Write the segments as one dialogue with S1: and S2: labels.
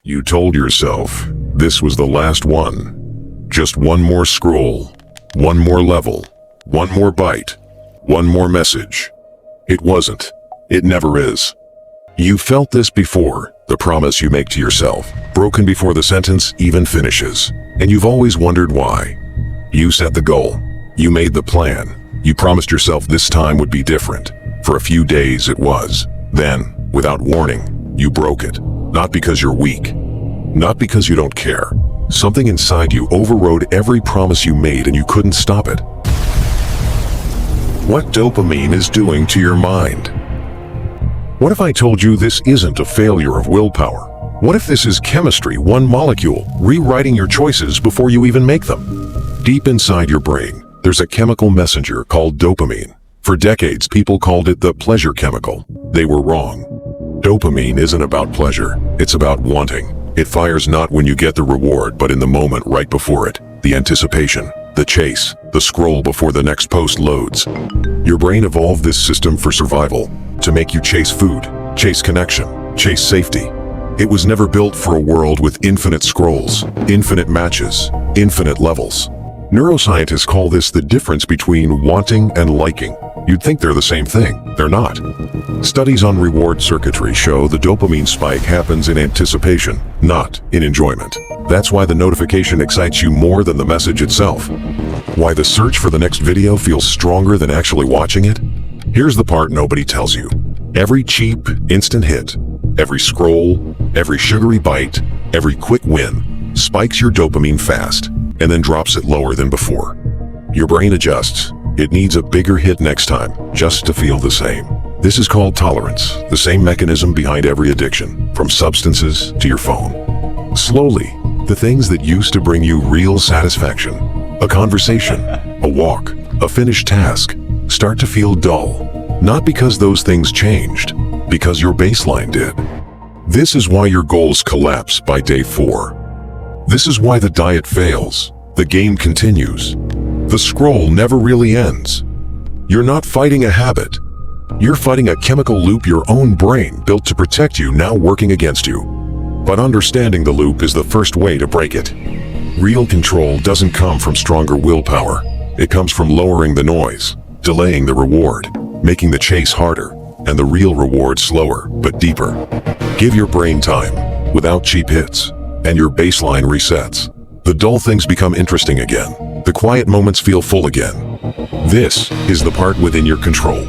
S1: You told yourself this was the last one. Just one more scroll, one more level, one more bite, one more message. It wasn't. It never is. You felt this before, the promise you make to yourself, broken before the sentence even finishes. And you've always wondered why. You set the goal. You made the plan. You promised yourself this time would be different. For a few days it was. Then, without warning, you broke it. Not because you're weak. Not because you don't care. Something inside you overrode every promise you made and you couldn't stop it. What dopamine is doing to your mind? What if I told you this isn't a failure of willpower? What if this is chemistry, one molecule, rewriting your choices before you even make them? Deep inside your brain, there's a chemical messenger called dopamine. For decades, people called it the pleasure chemical. They were wrong. Dopamine isn't about pleasure. It's about wanting. It fires not when you get the reward, but in the moment right before it. The anticipation, the chase, the scroll before the next post loads. Your brain evolved this system for survival, to make you chase food, chase connection, chase safety. It was never built for a world with infinite scrolls, infinite matches, infinite levels. Neuroscientists call this the difference between wanting and liking. You'd think they're the same thing. They're not. Studies on reward circuitry show the dopamine spike happens in anticipation, not in enjoyment. That's why the notification excites you more than the message itself. Why the search for the next video feels stronger than actually watching it? Here's the part nobody tells you. Every cheap, instant hit, every scroll, every sugary bite, every quick win spikes your dopamine fast and then drops it lower than before. Your brain adjusts. It needs a bigger hit next time, just to feel the same. This is called tolerance, the same mechanism behind every addiction, from substances to your phone. Slowly, the things that used to bring you real satisfaction, a conversation, a walk, a finished task, start to feel dull. Not because those things changed, because your baseline did. This is why your goals collapse by day 4. This is why the diet fails. The game continues. The scroll never really ends. You're not fighting a habit. You're fighting a chemical loop your own brain built to protect you now working against you. But understanding the loop is the first way to break it. Real control doesn't come from stronger willpower. It comes from lowering the noise, delaying the reward, making the chase harder, and the real reward slower but deeper. Give your brain time, without cheap hits, and your baseline resets. The dull things become interesting again. The quiet moments feel full again. This is the part within your control.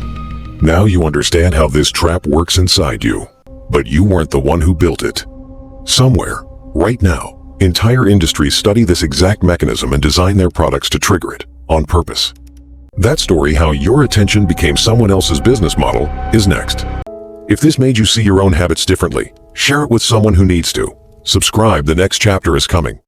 S1: Now you understand how this trap works inside you. But you weren't the one who built it. Somewhere, right now, entire industries study this exact mechanism and design their products to trigger it, on purpose. That story, how your attention became someone else's business model, is next. If this made you see your own habits differently, share it with someone who needs to. Subscribe, the next chapter is coming.